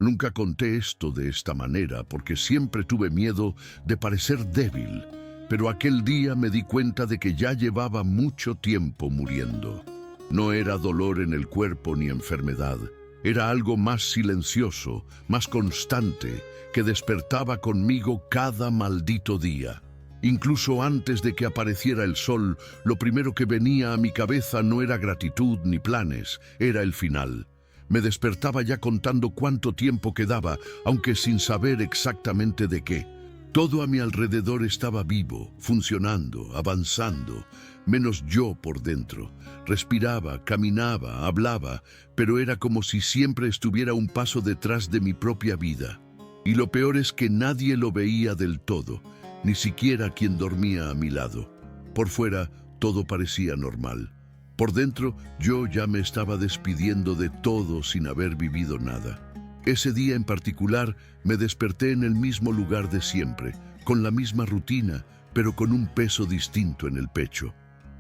Nunca conté esto de esta manera porque siempre tuve miedo de parecer débil, pero aquel día me di cuenta de que ya llevaba mucho tiempo muriendo. No era dolor en el cuerpo ni enfermedad, era algo más silencioso, más constante, que despertaba conmigo cada maldito día. Incluso antes de que apareciera el sol, lo primero que venía a mi cabeza no era gratitud ni planes, era el final. Me despertaba ya contando cuánto tiempo quedaba, aunque sin saber exactamente de qué. Todo a mi alrededor estaba vivo, funcionando, avanzando, menos yo por dentro. Respiraba, caminaba, hablaba, pero era como si siempre estuviera un paso detrás de mi propia vida. Y lo peor es que nadie lo veía del todo, ni siquiera quien dormía a mi lado. Por fuera, todo parecía normal. Por dentro, yo ya me estaba despidiendo de todo sin haber vivido nada. Ese día en particular, me desperté en el mismo lugar de siempre, con la misma rutina, pero con un peso distinto en el pecho.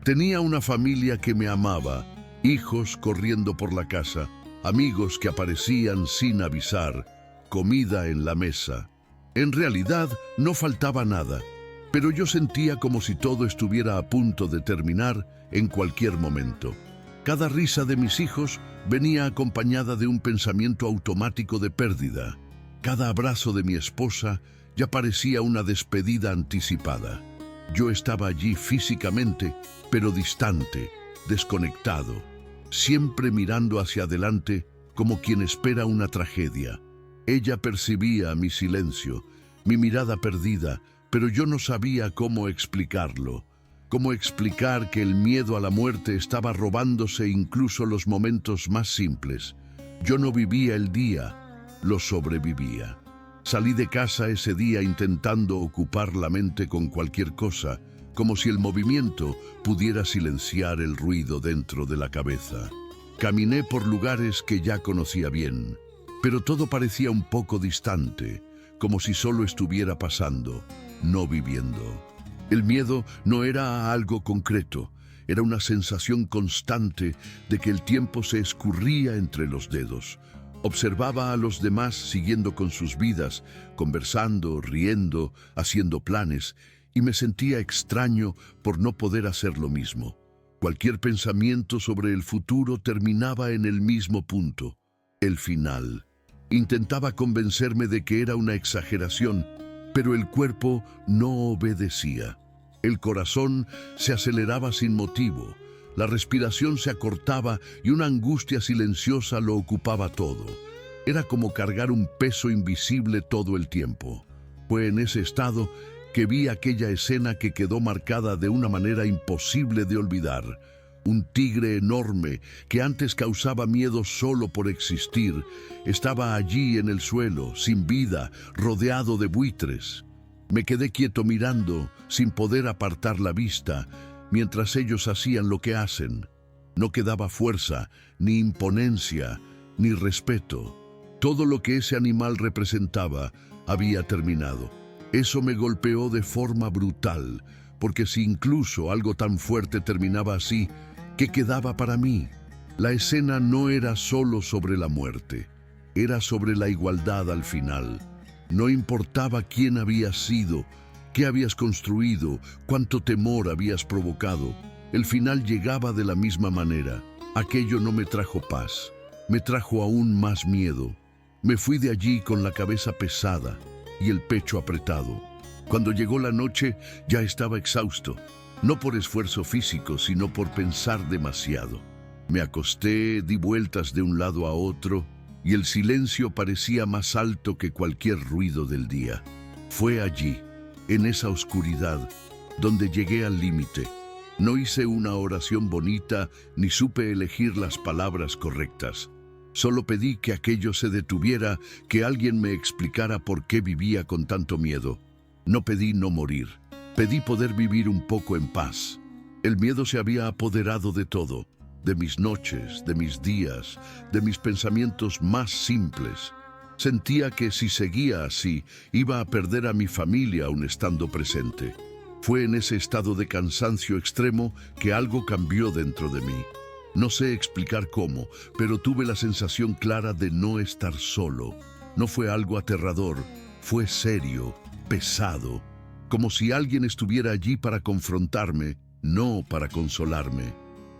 Tenía una familia que me amaba, hijos corriendo por la casa, amigos que aparecían sin avisar, comida en la mesa. En realidad, no faltaba nada, pero yo sentía como si todo estuviera a punto de terminar en cualquier momento. Cada risa de mis hijos venía acompañada de un pensamiento automático de pérdida. Cada abrazo de mi esposa ya parecía una despedida anticipada. Yo estaba allí físicamente, pero distante, desconectado, siempre mirando hacia adelante como quien espera una tragedia. Ella percibía mi silencio, mi mirada perdida, pero yo no sabía cómo explicarlo. Cómo explicar que el miedo a la muerte estaba robándose incluso los momentos más simples. Yo no vivía el día, lo sobrevivía. Salí de casa ese día intentando ocupar la mente con cualquier cosa, como si el movimiento pudiera silenciar el ruido dentro de la cabeza. Caminé por lugares que ya conocía bien, pero todo parecía un poco distante, como si solo estuviera pasando, no viviendo. El miedo no era algo concreto, era una sensación constante de que el tiempo se escurría entre los dedos. Observaba a los demás siguiendo con sus vidas, conversando, riendo, haciendo planes, y me sentía extraño por no poder hacer lo mismo. Cualquier pensamiento sobre el futuro terminaba en el mismo punto, el final. Intentaba convencerme de que era una exageración, pero el cuerpo no obedecía. El corazón se aceleraba sin motivo, la respiración se acortaba y una angustia silenciosa lo ocupaba todo. Era como cargar un peso invisible todo el tiempo. Fue en ese estado que vi aquella escena que quedó marcada de una manera imposible de olvidar. Un tigre enorme que antes causaba miedo solo por existir, estaba allí en el suelo, sin vida, rodeado de buitres. Me quedé quieto mirando, sin poder apartar la vista, mientras ellos hacían lo que hacen. No quedaba fuerza, ni imponencia, ni respeto. Todo lo que ese animal representaba había terminado. Eso me golpeó de forma brutal, porque si incluso algo tan fuerte terminaba así, ¿qué quedaba para mí? La escena no era solo sobre la muerte, era sobre la igualdad al final. No importaba quién habías sido, qué habías construido, cuánto temor habías provocado. El final llegaba de la misma manera. Aquello no me trajo paz, me trajo aún más miedo. Me fui de allí con la cabeza pesada y el pecho apretado. Cuando llegó la noche ya estaba exhausto, no por esfuerzo físico, sino por pensar demasiado. Me acosté, di vueltas de un lado a otro, y el silencio parecía más alto que cualquier ruido del día. Fue allí, en esa oscuridad, donde llegué al límite. No hice una oración bonita, ni supe elegir las palabras correctas. Solo pedí que aquello se detuviera, que alguien me explicara por qué vivía con tanto miedo. No pedí no morir, pedí poder vivir un poco en paz. El miedo se había apoderado de todo, de mis noches, de mis días, de mis pensamientos más simples. Sentía que si seguía así, iba a perder a mi familia aún estando presente. Fue en ese estado de cansancio extremo que algo cambió dentro de mí. No sé explicar cómo, pero tuve la sensación clara de no estar solo. No fue algo aterrador, fue serio, pesado, como si alguien estuviera allí para confrontarme, no para consolarme.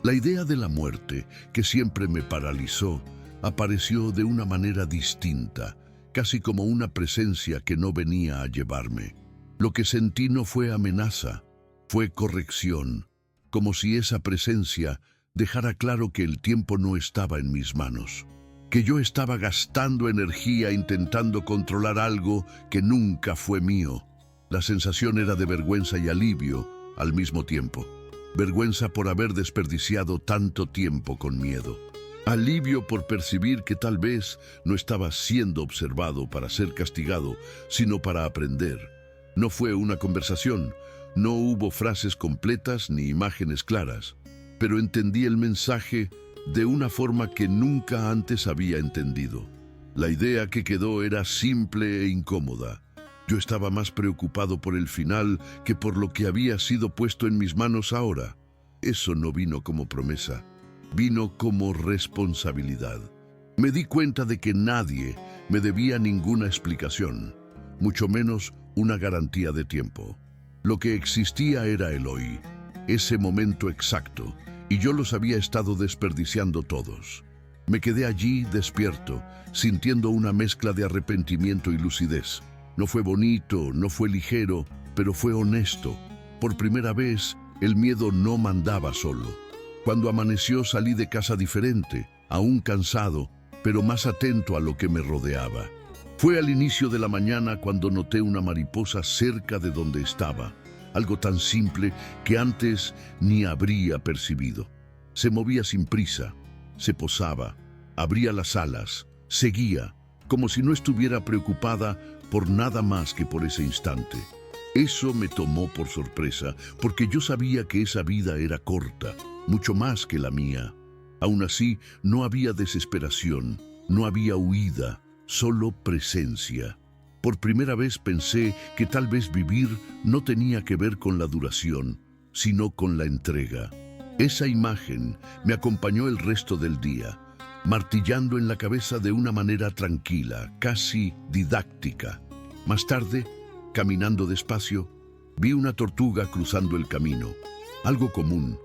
La idea de la muerte, que siempre me paralizó, apareció de una manera distinta, casi como una presencia que no venía a llevarme. Lo que sentí no fue amenaza, fue corrección, como si esa presencia dejara claro que el tiempo no estaba en mis manos, que yo estaba gastando energía intentando controlar algo que nunca fue mío. La sensación era de vergüenza y alivio al mismo tiempo. Vergüenza por haber desperdiciado tanto tiempo con miedo. Alivio por percibir que tal vez no estaba siendo observado para ser castigado, sino para aprender. No fue una conversación, no hubo frases completas ni imágenes claras, pero entendí el mensaje de una forma que nunca antes había entendido. La idea que quedó era simple e incómoda. Yo estaba más preocupado por el final que por lo que había sido puesto en mis manos ahora. Eso no vino como promesa, vino como responsabilidad. Me di cuenta de que nadie me debía ninguna explicación, mucho menos una garantía de tiempo. Lo que existía era el hoy, ese momento exacto, y yo los había estado desperdiciando todos. Me quedé allí despierto, sintiendo una mezcla de arrepentimiento y lucidez. No fue bonito, no fue ligero, pero fue honesto. Por primera vez, el miedo no mandaba solo. Cuando amaneció salí de casa diferente, aún cansado, pero más atento a lo que me rodeaba. Fue al inicio de la mañana cuando noté una mariposa cerca de donde estaba, algo tan simple que antes ni habría percibido. Se movía sin prisa, se posaba, abría las alas, seguía, como si no estuviera preocupada por nada más que por ese instante. Eso me tomó por sorpresa, porque yo sabía que esa vida era corta, mucho más que la mía. Aún así, no había desesperación, no había huida, solo presencia. Por primera vez pensé que tal vez vivir no tenía que ver con la duración, sino con la entrega. Esa imagen me acompañó el resto del día, martillando en la cabeza de una manera tranquila, casi didáctica. Más tarde, caminando despacio, vi una tortuga cruzando el camino, algo común,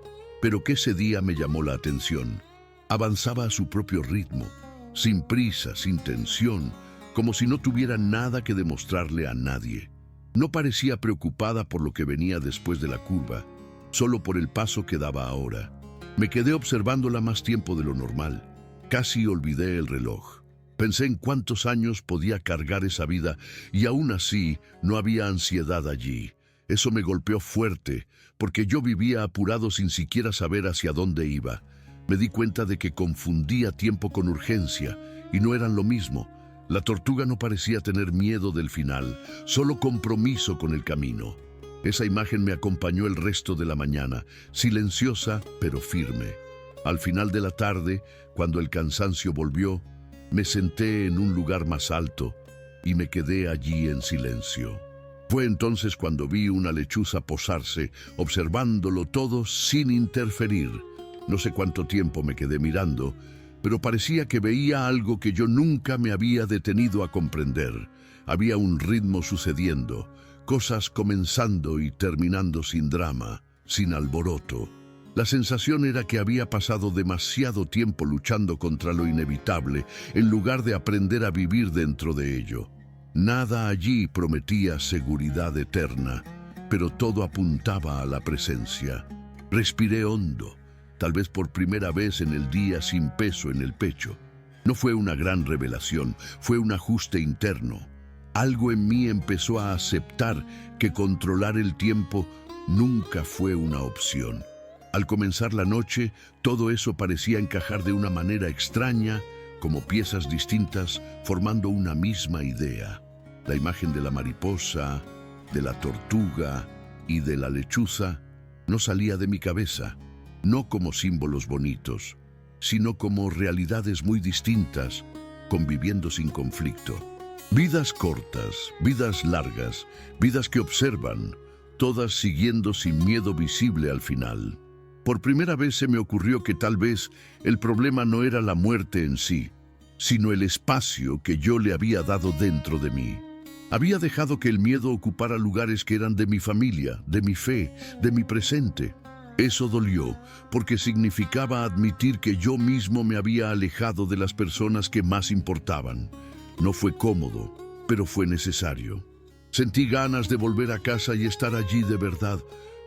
pero que ese día me llamó la atención. Avanzaba a su propio ritmo, sin prisa, sin tensión, como si no tuviera nada que demostrarle a nadie. No parecía preocupada por lo que venía después de la curva, solo por el paso que daba ahora. Me quedé observándola más tiempo de lo normal. Casi olvidé el reloj. Pensé en cuántos años podía cargar esa vida y aún así no había ansiedad allí. Eso me golpeó fuerte, porque yo vivía apurado sin siquiera saber hacia dónde iba. Me di cuenta de que confundía tiempo con urgencia y no eran lo mismo. La tortuga no parecía tener miedo del final, solo compromiso con el camino. Esa imagen me acompañó el resto de la mañana, silenciosa pero firme. Al final de la tarde, cuando el cansancio volvió, me senté en un lugar más alto y me quedé allí en silencio. Fue entonces cuando vi una lechuza posarse, observándolo todo sin interferir. No sé cuánto tiempo me quedé mirando, pero parecía que veía algo que yo nunca me había detenido a comprender. Había un ritmo sucediendo, cosas comenzando y terminando sin drama, sin alboroto. La sensación era que había pasado demasiado tiempo luchando contra lo inevitable, en lugar de aprender a vivir dentro de ello. Nada allí prometía seguridad eterna, pero todo apuntaba a la presencia. Respiré hondo, tal vez por primera vez en el día sin peso en el pecho. No fue una gran revelación, fue un ajuste interno. Algo en mí empezó a aceptar que controlar el tiempo nunca fue una opción. Al comenzar la noche, todo eso parecía encajar de una manera extraña, como piezas distintas formando una misma idea. La imagen de la mariposa, de la tortuga y de la lechuza no salía de mi cabeza, no como símbolos bonitos, sino como realidades muy distintas, conviviendo sin conflicto. Vidas cortas, vidas largas, vidas que observan, todas siguiendo sin miedo visible al final. Por primera vez se me ocurrió que tal vez el problema no era la muerte en sí, sino el espacio que yo le había dado dentro de mí. Había dejado que el miedo ocupara lugares que eran de mi familia, de mi fe, de mi presente. Eso dolió, porque significaba admitir que yo mismo me había alejado de las personas que más importaban. No fue cómodo, pero fue necesario. Sentí ganas de volver a casa y estar allí de verdad.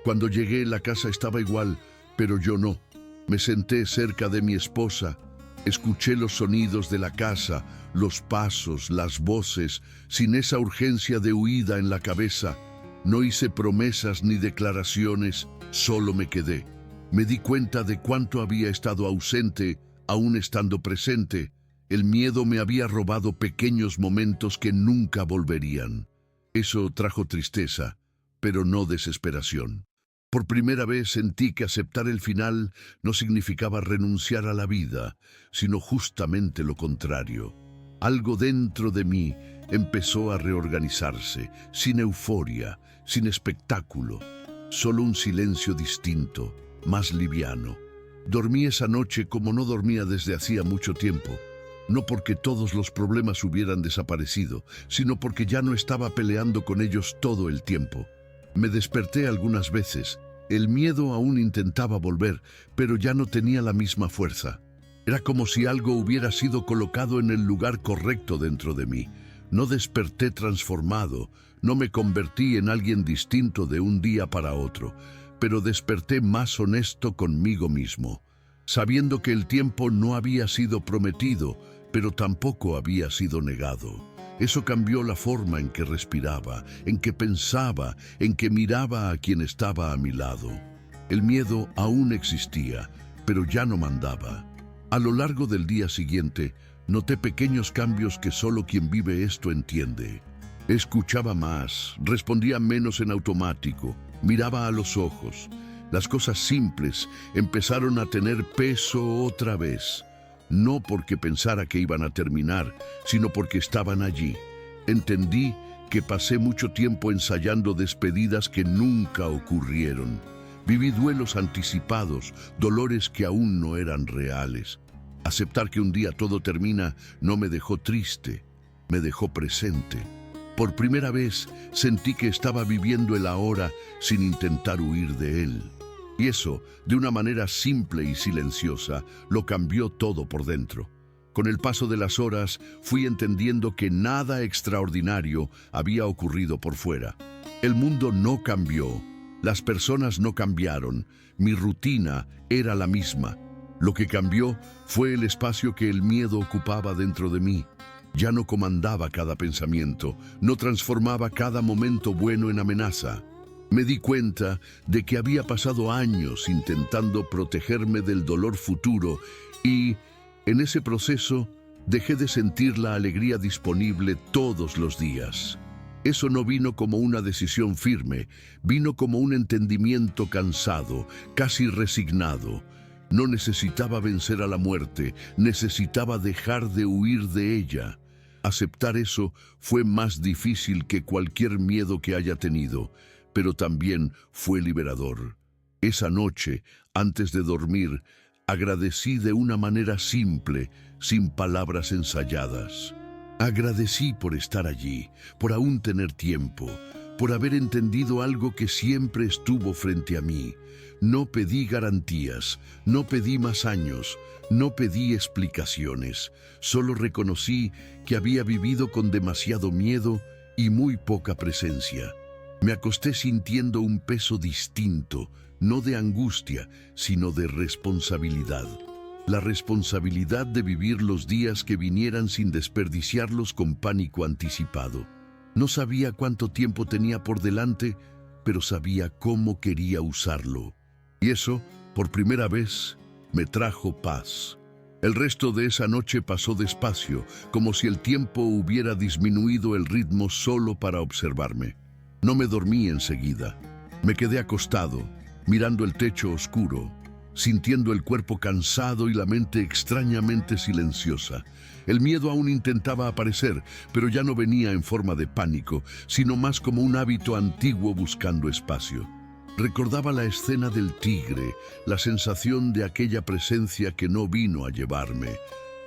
Cuando llegué, la casa estaba igual, pero yo no. Me senté cerca de mi esposa. Escuché los sonidos de la casa, los pasos, las voces, sin esa urgencia de huida en la cabeza. No hice promesas ni declaraciones, solo me quedé. Me di cuenta de cuánto había estado ausente, aún estando presente. El miedo me había robado pequeños momentos que nunca volverían. Eso trajo tristeza, pero no desesperación. Por primera vez sentí que aceptar el final no significaba renunciar a la vida, sino justamente lo contrario. Algo dentro de mí empezó a reorganizarse, sin euforia, sin espectáculo, solo un silencio distinto, más liviano. Dormí esa noche como no dormía desde hacía mucho tiempo. No porque todos los problemas hubieran desaparecido, sino porque ya no estaba peleando con ellos todo el tiempo. Me desperté algunas veces. El miedo aún intentaba volver, pero ya no tenía la misma fuerza. Era como si algo hubiera sido colocado en el lugar correcto dentro de mí. No desperté transformado, no me convertí en alguien distinto de un día para otro, pero desperté más honesto conmigo mismo, sabiendo que el tiempo no había sido prometido, pero tampoco había sido negado. Eso cambió la forma en que respiraba, en que pensaba, en que miraba a quien estaba a mi lado. El miedo aún existía, pero ya no mandaba. A lo largo del día siguiente, noté pequeños cambios que solo quien vive esto entiende. Escuchaba más, respondía menos en automático, miraba a los ojos. Las cosas simples empezaron a tener peso otra vez. No porque pensara que iban a terminar, sino porque estaban allí. Entendí que pasé mucho tiempo ensayando despedidas que nunca ocurrieron. Viví duelos anticipados, dolores que aún no eran reales. Aceptar que un día todo termina no me dejó triste, me dejó presente. Por primera vez sentí que estaba viviendo el ahora sin intentar huir de él. Y eso, de una manera simple y silenciosa, lo cambió todo por dentro. Con el paso de las horas, fui entendiendo que nada extraordinario había ocurrido por fuera. El mundo no cambió, las personas no cambiaron, mi rutina era la misma. Lo que cambió fue el espacio que el miedo ocupaba dentro de mí. Ya no comandaba cada pensamiento, no transformaba cada momento bueno en amenaza. Me di cuenta de que había pasado años intentando protegerme del dolor futuro y, en ese proceso, dejé de sentir la alegría disponible todos los días. Eso no vino como una decisión firme, vino como un entendimiento cansado, casi resignado. No necesitaba vencer a la muerte, necesitaba dejar de huir de ella. Aceptar eso fue más difícil que cualquier miedo que haya tenido, pero también fue liberador. Esa noche, antes de dormir, agradecí de una manera simple, sin palabras ensayadas. Agradecí por estar allí, por aún tener tiempo, por haber entendido algo que siempre estuvo frente a mí. No pedí garantías, no pedí más años, no pedí explicaciones. Solo reconocí que había vivido con demasiado miedo y muy poca presencia. Me acosté sintiendo un peso distinto, no de angustia, sino de responsabilidad. La responsabilidad de vivir los días que vinieran sin desperdiciarlos con pánico anticipado. No sabía cuánto tiempo tenía por delante, pero sabía cómo quería usarlo. Y eso, por primera vez, me trajo paz. El resto de esa noche pasó despacio, como si el tiempo hubiera disminuido el ritmo solo para observarme. No me dormí enseguida. Me quedé acostado, mirando el techo oscuro, sintiendo el cuerpo cansado y la mente extrañamente silenciosa. El miedo aún intentaba aparecer, pero ya no venía en forma de pánico, sino más como un hábito antiguo buscando espacio. Recordaba la escena del tigre, la sensación de aquella presencia que no vino a llevarme,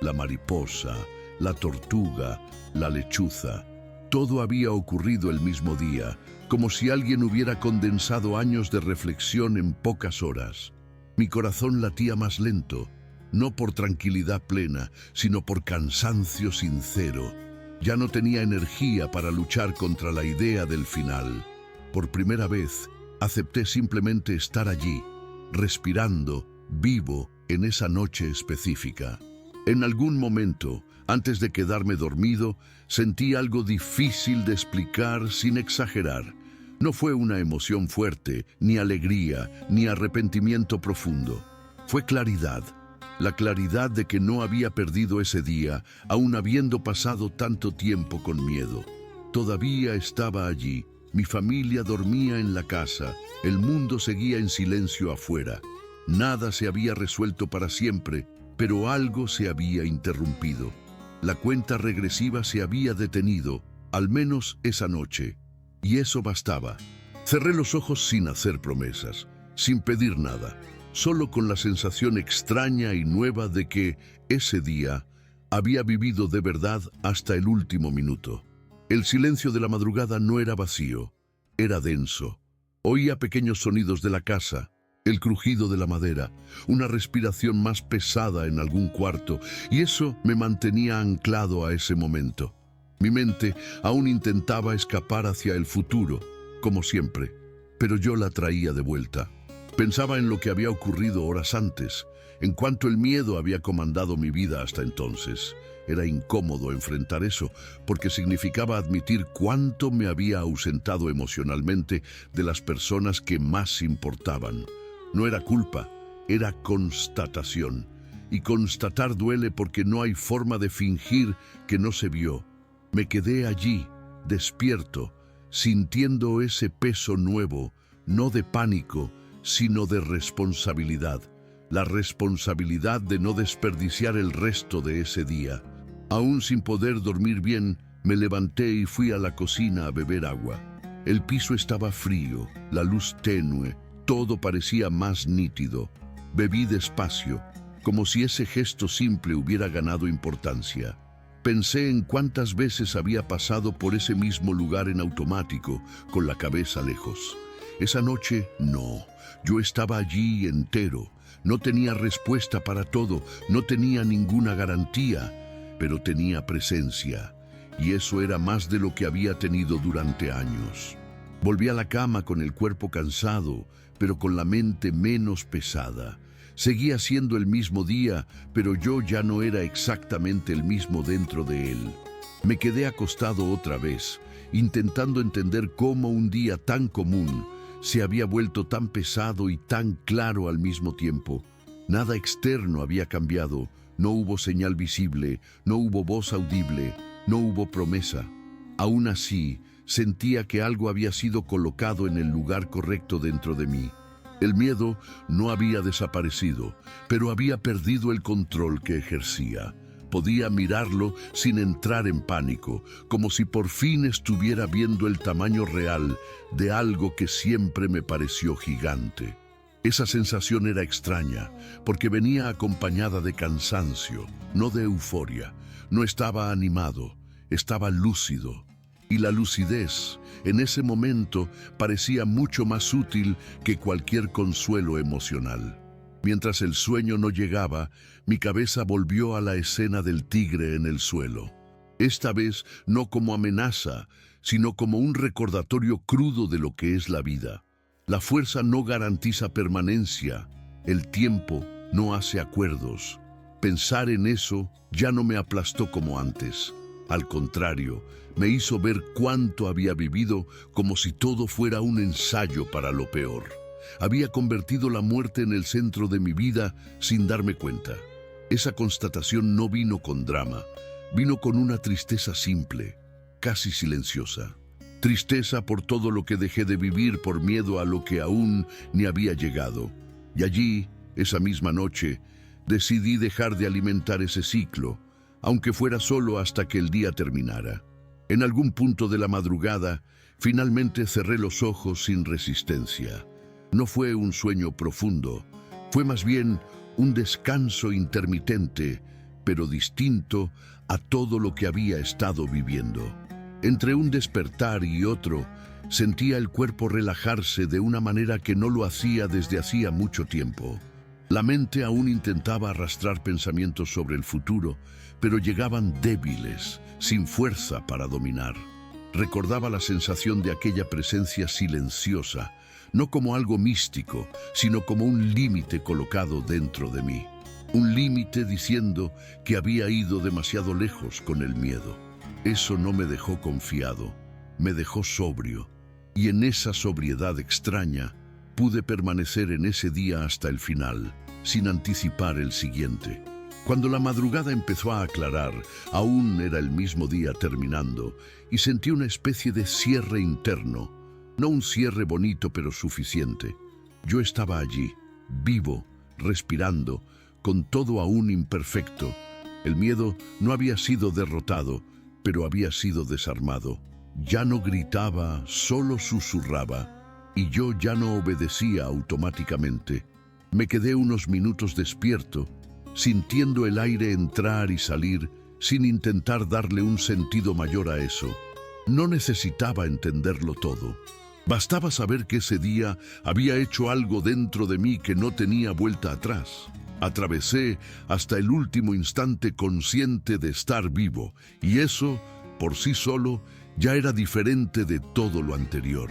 la mariposa, la tortuga, la lechuza. Todo había ocurrido el mismo día, como si alguien hubiera condensado años de reflexión en pocas horas. Mi corazón latía más lento, no por tranquilidad plena, sino por cansancio sincero. Ya no tenía energía para luchar contra la idea del final. Por primera vez, acepté simplemente estar allí, respirando, vivo, en esa noche específica. En algún momento, antes de quedarme dormido, sentí algo difícil de explicar sin exagerar. No fue una emoción fuerte, ni alegría, ni arrepentimiento profundo. Fue claridad. La claridad de que no había perdido ese día, aun habiendo pasado tanto tiempo con miedo. Todavía estaba allí. Mi familia dormía en la casa. El mundo seguía en silencio afuera. Nada se había resuelto para siempre, pero algo se había interrumpido. La cuenta regresiva se había detenido, al menos esa noche. Y eso bastaba. Cerré los ojos sin hacer promesas, sin pedir nada, solo con la sensación extraña y nueva de que, ese día, había vivido de verdad hasta el último minuto. El silencio de la madrugada no era vacío, era denso. Oía pequeños sonidos de la casa, el crujido de la madera, una respiración más pesada en algún cuarto, y eso me mantenía anclado a ese momento. Mi mente aún intentaba escapar hacia el futuro, como siempre, pero yo la traía de vuelta. Pensaba en lo que había ocurrido horas antes, en cuanto el miedo había comandado mi vida hasta entonces. Era incómodo enfrentar eso, porque significaba admitir cuánto me había ausentado emocionalmente de las personas que más importaban. No era culpa, era constatación. Y constatar duele porque no hay forma de fingir que no se vio. Me quedé allí, despierto, sintiendo ese peso nuevo, no de pánico, sino de responsabilidad. La responsabilidad de no desperdiciar el resto de ese día. Aún sin poder dormir bien, me levanté y fui a la cocina a beber agua. El piso estaba frío, la luz tenue, todo parecía más nítido. Bebí despacio, como si ese gesto simple hubiera ganado importancia. Pensé en cuántas veces había pasado por ese mismo lugar en automático, con la cabeza lejos. Esa noche, no. Yo estaba allí entero. No tenía respuesta para todo, no tenía ninguna garantía, pero tenía presencia. Y eso era más de lo que había tenido durante años. Volví a la cama con el cuerpo cansado, pero con la mente menos pesada. Seguía siendo el mismo día, pero yo ya no era exactamente el mismo dentro de él. Me quedé acostado otra vez, intentando entender cómo un día tan común se había vuelto tan pesado y tan claro al mismo tiempo. Nada externo había cambiado, no hubo señal visible, no hubo voz audible, no hubo promesa. Aún así, sentía que algo había sido colocado en el lugar correcto dentro de mí. El miedo no había desaparecido, pero había perdido el control que ejercía. Podía mirarlo sin entrar en pánico, como si por fin estuviera viendo el tamaño real de algo que siempre me pareció gigante. Esa sensación era extraña, porque venía acompañada de cansancio, no de euforia. No estaba animado, estaba lúcido. Y la lucidez, en ese momento, parecía mucho más útil que cualquier consuelo emocional. Mientras el sueño no llegaba, mi cabeza volvió a la escena del tigre en el suelo. Esta vez no como amenaza, sino como un recordatorio crudo de lo que es la vida. La fuerza no garantiza permanencia, el tiempo no hace acuerdos. Pensar en eso ya no me aplastó como antes. Al contrario, me hizo ver cuánto había vivido como si todo fuera un ensayo para lo peor. Había convertido la muerte en el centro de mi vida sin darme cuenta. Esa constatación no vino con drama, vino con una tristeza simple, casi silenciosa. Tristeza por todo lo que dejé de vivir por miedo a lo que aún ni había llegado. Y allí, esa misma noche, decidí dejar de alimentar ese ciclo, aunque fuera solo hasta que el día terminara. En algún punto de la madrugada, finalmente cerré los ojos sin resistencia. No fue un sueño profundo, fue más bien un descanso intermitente, pero distinto a todo lo que había estado viviendo. Entre un despertar y otro, sentía el cuerpo relajarse de una manera que no lo hacía desde hacía mucho tiempo. La mente aún intentaba arrastrar pensamientos sobre el futuro, pero llegaban débiles, sin fuerza para dominar. Recordaba la sensación de aquella presencia silenciosa, no como algo místico, sino como un límite colocado dentro de mí. Un límite diciendo que había ido demasiado lejos con el miedo. Eso no me dejó confiado, me dejó sobrio. Y en esa sobriedad extraña, pude permanecer en ese día hasta el final, sin anticipar el siguiente. Cuando la madrugada empezó a aclarar, aún era el mismo día terminando, y sentí una especie de cierre interno. No un cierre bonito, pero suficiente. Yo estaba allí, vivo, respirando, con todo aún imperfecto. El miedo no había sido derrotado, pero había sido desarmado. Ya no gritaba, solo susurraba, y yo ya no obedecía automáticamente. Me quedé unos minutos despierto, sintiendo el aire entrar y salir, sin intentar darle un sentido mayor a eso. No necesitaba entenderlo todo. Bastaba saber que ese día había hecho algo dentro de mí que no tenía vuelta atrás. Atravesé hasta el último instante consciente de estar vivo, y eso, por sí solo, ya era diferente de todo lo anterior.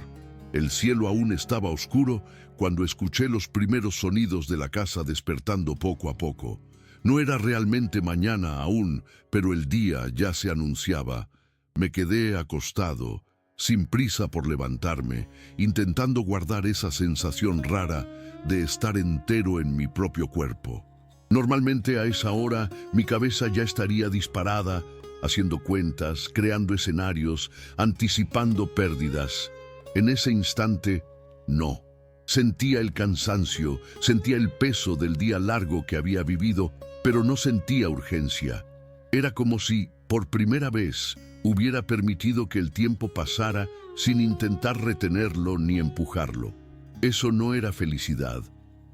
El cielo aún estaba oscuro cuando escuché los primeros sonidos de la casa despertando poco a poco. No era realmente mañana aún, pero el día ya se anunciaba. Me quedé acostado, sin prisa por levantarme, intentando guardar esa sensación rara de estar entero en mi propio cuerpo. Normalmente a esa hora mi cabeza ya estaría disparada, haciendo cuentas, creando escenarios, anticipando pérdidas. En ese instante, no. Sentía el cansancio, sentía el peso del día largo que había vivido, pero no sentía urgencia. Era como si, por primera vez, hubiera permitido que el tiempo pasara sin intentar retenerlo ni empujarlo. Eso no era felicidad,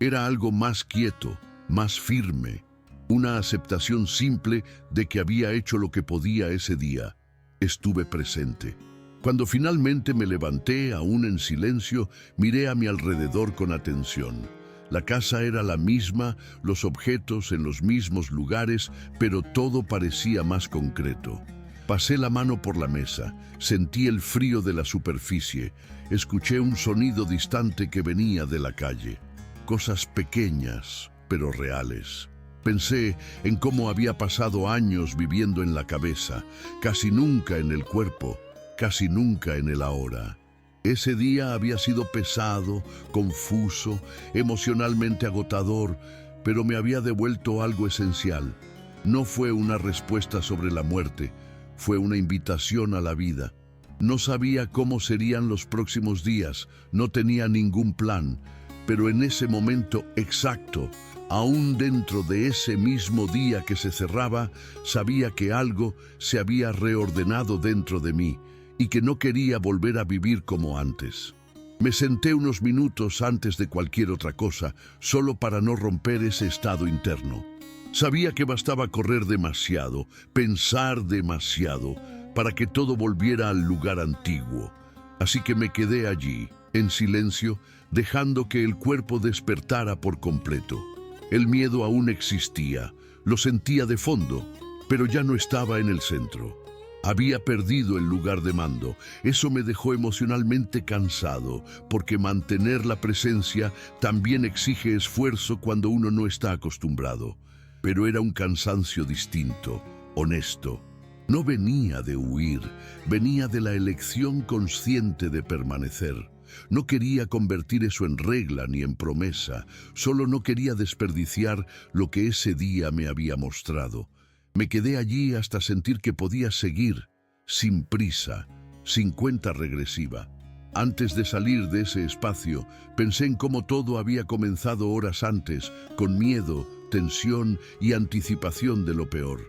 era algo más quieto, más firme. Una aceptación simple de que había hecho lo que podía ese día. Estuve presente. Cuando finalmente me levanté, aún en silencio, miré a mi alrededor con atención. La casa era la misma, los objetos en los mismos lugares, pero todo parecía más concreto. Pasé la mano por la mesa, sentí el frío de la superficie, escuché un sonido distante que venía de la calle. Cosas pequeñas, pero reales. Pensé en cómo había pasado años viviendo en la cabeza, casi nunca en el cuerpo, casi nunca en el ahora. Ese día había sido pesado, confuso, emocionalmente agotador, pero me había devuelto algo esencial. No fue una respuesta sobre la muerte, fue una invitación a la vida. No sabía cómo serían los próximos días, no tenía ningún plan, pero en ese momento exacto, aún dentro de ese mismo día que se cerraba, sabía que algo se había reordenado dentro de mí y que no quería volver a vivir como antes. Me senté unos minutos antes de cualquier otra cosa, solo para no romper ese estado interno. Sabía que bastaba correr demasiado, pensar demasiado, para que todo volviera al lugar antiguo. Así que me quedé allí, en silencio, dejando que el cuerpo despertara por completo. El miedo aún existía, lo sentía de fondo, pero ya no estaba en el centro. Había perdido el lugar de mando. Eso me dejó emocionalmente cansado, porque mantener la presencia también exige esfuerzo cuando uno no está acostumbrado. Pero era un cansancio distinto, honesto. No venía de huir, venía de la elección consciente de permanecer. No quería convertir eso en regla ni en promesa, solo no quería desperdiciar lo que ese día me había mostrado. Me quedé allí hasta sentir que podía seguir, sin prisa, sin cuenta regresiva. Antes de salir de ese espacio, pensé en cómo todo había comenzado horas antes, con miedo, tensión y anticipación de lo peor.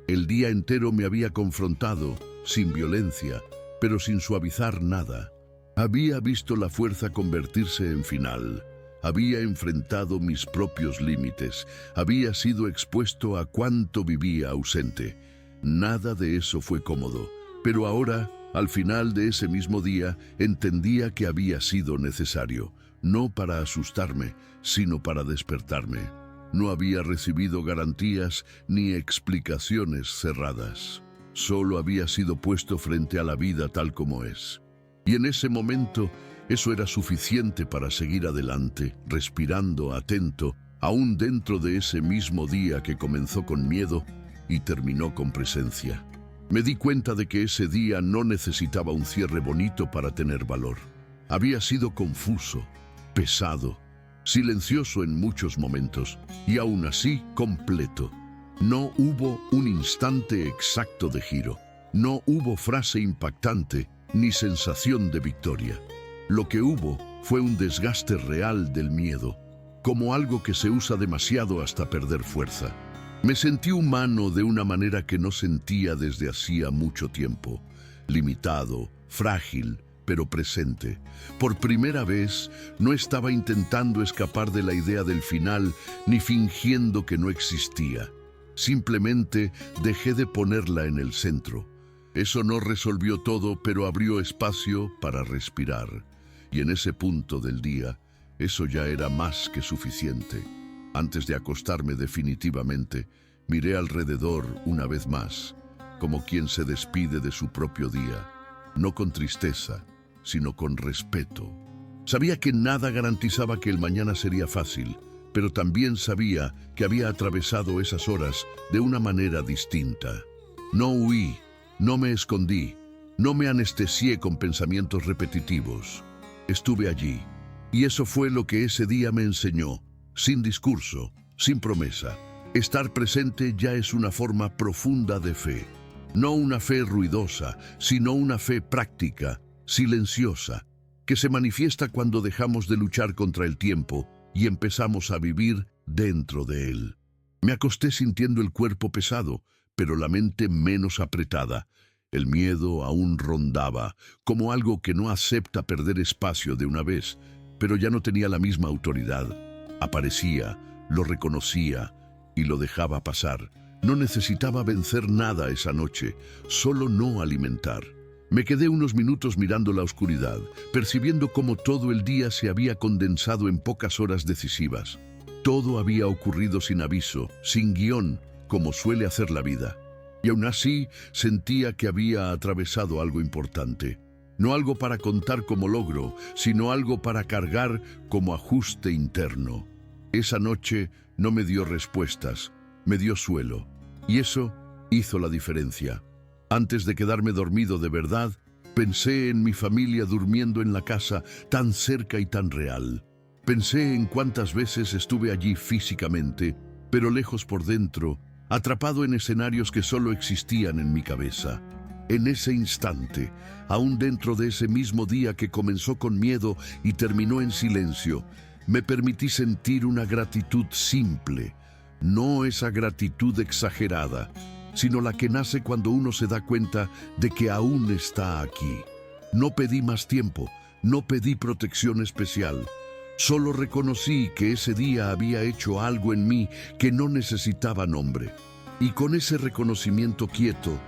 El día entero me había confrontado, sin violencia, pero sin suavizar nada. Había visto la fuerza convertirse en final. había enfrentado mis propios límites, había sido expuesto a cuánto vivía ausente. Nada de eso fue cómodo, pero ahora, al final de ese mismo día, entendía que había sido necesario, no para asustarme, sino para despertarme. No había recibido garantías ni explicaciones cerradas. Solo había sido puesto frente a la vida tal como es. Y en ese momento, eso era suficiente para seguir adelante, respirando, atento, aún dentro de ese mismo día que comenzó con miedo y terminó con presencia. Me di cuenta de que ese día no necesitaba un cierre bonito para tener valor. Había sido confuso, pesado, silencioso en muchos momentos, y aún así completo. No hubo un instante exacto de giro, no hubo frase impactante, ni sensación de victoria. Lo que hubo fue un desgaste real del miedo, como algo que se usa demasiado hasta perder fuerza. Me sentí humano de una manera que no sentía desde hacía mucho tiempo, limitado, frágil, pero presente. Por primera vez, no estaba intentando escapar de la idea del final, ni fingiendo que no existía. Simplemente dejé de ponerla en el centro. Eso no resolvió todo, pero abrió espacio para respirar. Y en ese punto del día, eso ya era más que suficiente. Antes de acostarme definitivamente, miré alrededor una vez más, como quien se despide de su propio día, no con tristeza, sino con respeto. Sabía que nada garantizaba que el mañana sería fácil, pero también sabía que había atravesado esas horas de una manera distinta. No huí, no me escondí, no me anestesié con pensamientos repetitivos. Estuve allí, y eso fue lo que ese día me enseñó, sin discurso, sin promesa. Estar presente ya es una forma profunda de fe. No una fe ruidosa, sino una fe práctica, silenciosa, que se manifiesta cuando dejamos de luchar contra el tiempo y empezamos a vivir dentro de él. Me acosté sintiendo el cuerpo pesado, pero la mente menos apretada. El miedo aún rondaba, como algo que no acepta perder espacio de una vez, pero ya no tenía la misma autoridad. Aparecía, lo reconocía y lo dejaba pasar. No necesitaba vencer nada esa noche, solo no alimentar. Me quedé unos minutos mirando la oscuridad, percibiendo cómo todo el día se había condensado en pocas horas decisivas. Todo había ocurrido sin aviso, sin guión, como suele hacer la vida. Y aún así sentía que había atravesado algo importante. No algo para contar como logro, sino algo para cargar como ajuste interno. Esa noche no me dio respuestas, me dio suelo. Y eso hizo la diferencia. Antes de quedarme dormido de verdad, pensé en mi familia durmiendo en la casa, tan cerca y tan real. Pensé en cuántas veces estuve allí físicamente, pero lejos por dentro, atrapado en escenarios que solo existían en mi cabeza. En ese instante, aún dentro de ese mismo día que comenzó con miedo y terminó en silencio, me permití sentir una gratitud simple, no esa gratitud exagerada, sino la que nace cuando uno se da cuenta de que aún está aquí. No pedí más tiempo, no pedí protección especial. Solo reconocí que ese día había hecho algo en mí que no necesitaba nombre. Y con ese reconocimiento quieto,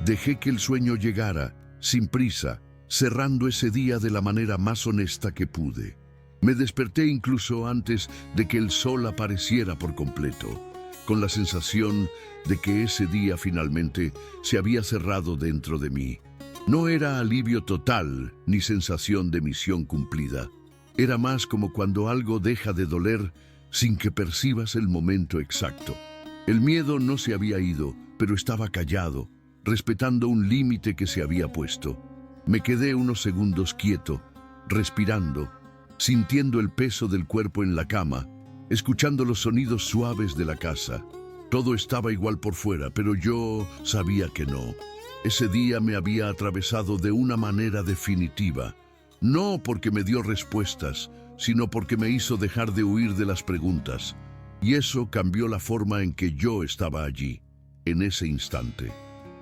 dejé que el sueño llegara, sin prisa, cerrando ese día de la manera más honesta que pude. Me desperté incluso antes de que el sol apareciera por completo, con la sensación de que ese día finalmente se había cerrado dentro de mí. No era alivio total ni sensación de misión cumplida. Era más como cuando algo deja de doler sin que percibas el momento exacto. El miedo no se había ido, pero estaba callado, respetando un límite que se había puesto. Me quedé unos segundos quieto, respirando, sintiendo el peso del cuerpo en la cama, escuchando los sonidos suaves de la casa. Todo estaba igual por fuera, pero yo sabía que no. Ese día me había atravesado de una manera definitiva. No porque me dio respuestas, sino porque me hizo dejar de huir de las preguntas. Y eso cambió la forma en que yo estaba allí, en ese instante.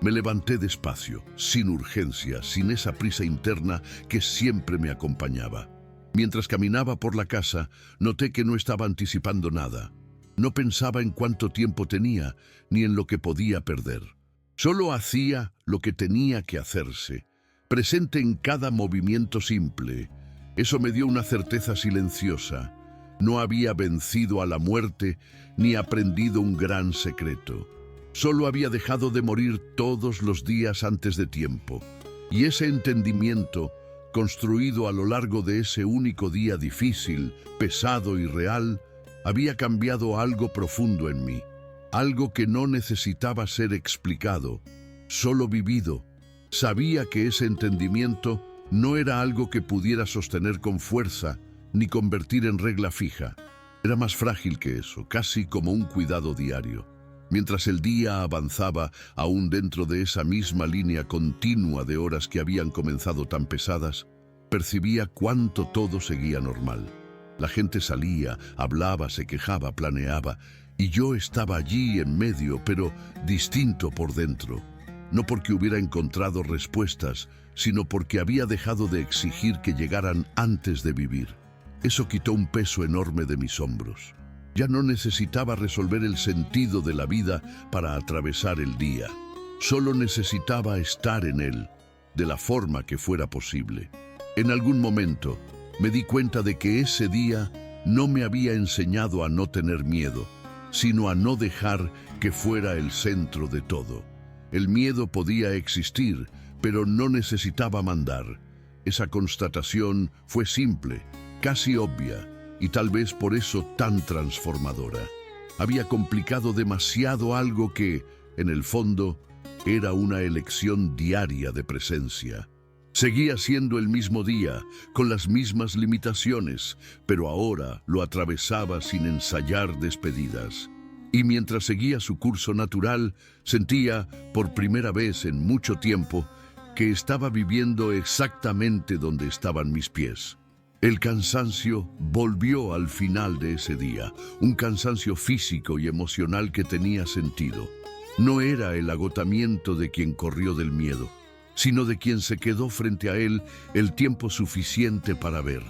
Me levanté despacio, sin urgencia, sin esa prisa interna que siempre me acompañaba. Mientras caminaba por la casa, noté que no estaba anticipando nada. No pensaba en cuánto tiempo tenía, ni en lo que podía perder. Solo hacía lo que tenía que hacerse, presente en cada movimiento simple. Eso me dio una certeza silenciosa. No había vencido a la muerte, ni aprendido un gran secreto. Solo había dejado de morir todos los días antes de tiempo. Y ese entendimiento, construido a lo largo de ese único día difícil, pesado y real, había cambiado algo profundo en mí, algo que no necesitaba ser explicado, solo vivido. Sabía que ese entendimiento no era algo que pudiera sostener con fuerza ni convertir en regla fija. Era más frágil que eso, casi como un cuidado diario. Mientras el día avanzaba, aún dentro de esa misma línea continua de horas que habían comenzado tan pesadas, percibía cuánto todo seguía normal. La gente salía, hablaba, se quejaba, planeaba, y yo estaba allí en medio, pero distinto por dentro. No porque hubiera encontrado respuestas, sino porque había dejado de exigir que llegaran antes de vivir. Eso quitó un peso enorme de mis hombros. Ya no necesitaba resolver el sentido de la vida para atravesar el día. Solo necesitaba estar en él, de la forma que fuera posible. En algún momento, me di cuenta de que ese día no me había enseñado a no tener miedo, sino a no dejar que fuera el centro de todo. El miedo podía existir, pero no necesitaba mandar. Esa constatación fue simple, casi obvia, y tal vez por eso tan transformadora. Había complicado demasiado algo que, en el fondo, era una elección diaria de presencia. Seguía siendo el mismo día, con las mismas limitaciones, pero ahora lo atravesaba sin ensayar despedidas. Y mientras seguía su curso natural, sentía, por primera vez en mucho tiempo, que estaba viviendo exactamente donde estaban mis pies. El cansancio volvió al final de ese día, un cansancio físico y emocional que tenía sentido. No era el agotamiento de quien corrió del miedo, sino de quien se quedó frente a él el tiempo suficiente para ver.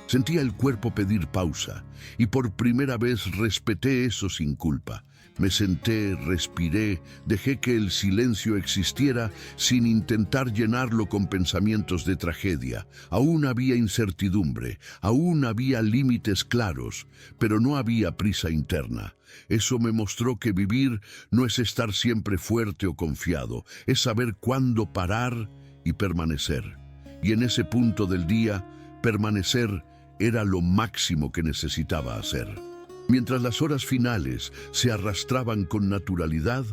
Sentía el cuerpo pedir pausa, y por primera vez respeté eso sin culpa. Me senté, respiré, dejé que el silencio existiera sin intentar llenarlo con pensamientos de tragedia. Aún había incertidumbre, aún había límites claros, pero no había prisa interna. Eso me mostró que vivir no es estar siempre fuerte o confiado, es saber cuándo parar y permanecer. Y en ese punto del día, permanecer era lo máximo que necesitaba hacer. Mientras las horas finales se arrastraban con naturalidad,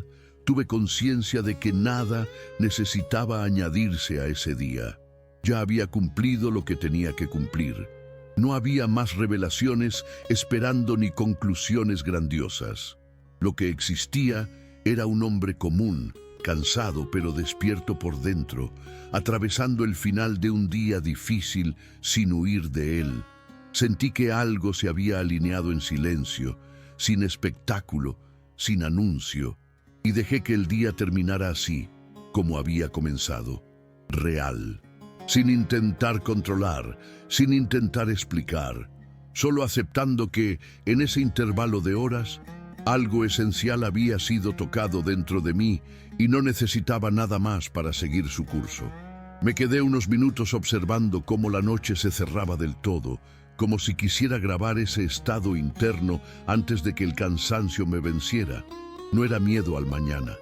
tuve conciencia de que nada necesitaba añadirse a ese día. Ya había cumplido lo que tenía que cumplir. No había más revelaciones esperando ni conclusiones grandiosas. Lo que existía era un hombre común, cansado pero despierto por dentro, atravesando el final de un día difícil sin huir de él. Sentí que algo se había alineado en silencio, sin espectáculo, sin anuncio, y dejé que el día terminara así, como había comenzado, real, sin intentar controlar, sin intentar explicar, solo aceptando que, en ese intervalo de horas, algo esencial había sido tocado dentro de mí y no necesitaba nada más para seguir su curso. Me quedé unos minutos observando cómo la noche se cerraba del todo, como si quisiera grabar ese estado interno antes de que el cansancio me venciera. No era miedo al mañana,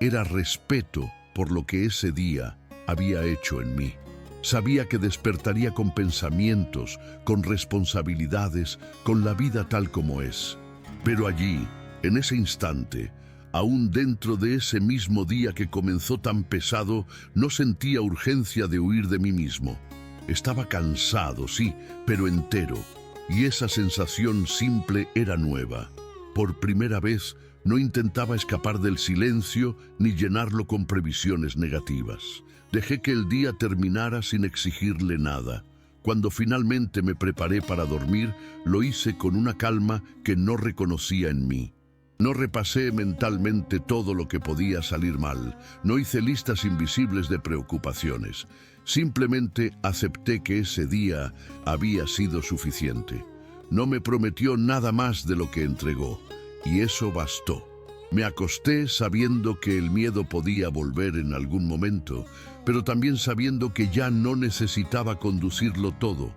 era respeto por lo que ese día había hecho en mí. Sabía que despertaría con pensamientos, con responsabilidades, con la vida tal como es. Pero allí, en ese instante, aún dentro de ese mismo día que comenzó tan pesado, no sentía urgencia de huir de mí mismo. Estaba cansado, sí, pero entero, y esa sensación simple era nueva. Por primera vez, no intentaba escapar del silencio ni llenarlo con previsiones negativas. Dejé que el día terminara sin exigirle nada. Cuando finalmente me preparé para dormir, lo hice con una calma que no reconocía en mí. No repasé mentalmente todo lo que podía salir mal, no hice listas invisibles de preocupaciones. Simplemente acepté que ese día había sido suficiente. No me prometió nada más de lo que entregó, y eso bastó. Me acosté sabiendo que el miedo podía volver en algún momento, pero también sabiendo que ya no necesitaba conducirlo todo.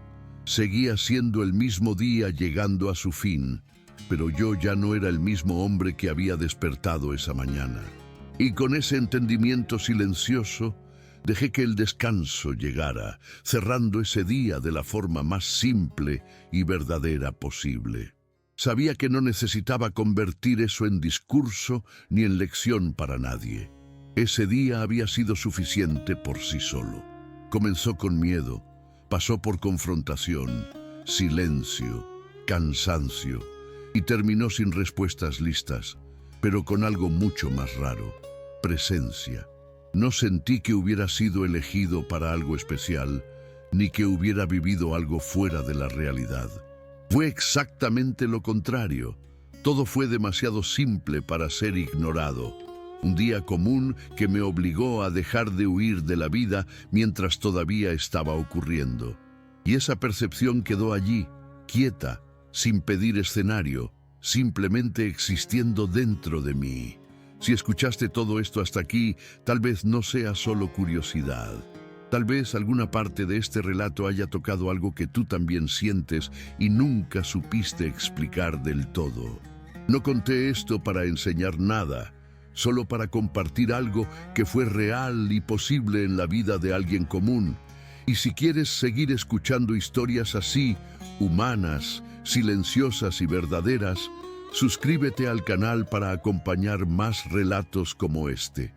Seguía siendo el mismo día llegando a su fin, pero yo ya no era el mismo hombre que había despertado esa mañana. Y con ese entendimiento silencioso, dejé que el descanso llegara, cerrando ese día de la forma más simple y verdadera posible. Sabía que no necesitaba convertir eso en discurso ni en lección para nadie. Ese día había sido suficiente por sí solo. Comenzó con miedo, pasó por confrontación, silencio, cansancio y terminó sin respuestas listas, pero con algo mucho más raro: presencia. No sentí que hubiera sido elegido para algo especial, ni que hubiera vivido algo fuera de la realidad. Fue exactamente lo contrario. Todo fue demasiado simple para ser ignorado. Un día común que me obligó a dejar de huir de la vida mientras todavía estaba ocurriendo. Y esa percepción quedó allí, quieta, sin pedir escenario, simplemente existiendo dentro de mí. Si escuchaste todo esto hasta aquí, tal vez no sea solo curiosidad. Tal vez alguna parte de este relato haya tocado algo que tú también sientes y nunca supiste explicar del todo. No conté esto para enseñar nada, solo para compartir algo que fue real y posible en la vida de alguien común. Y si quieres seguir escuchando historias así, humanas, silenciosas y verdaderas, suscríbete al canal para acompañar más relatos como este.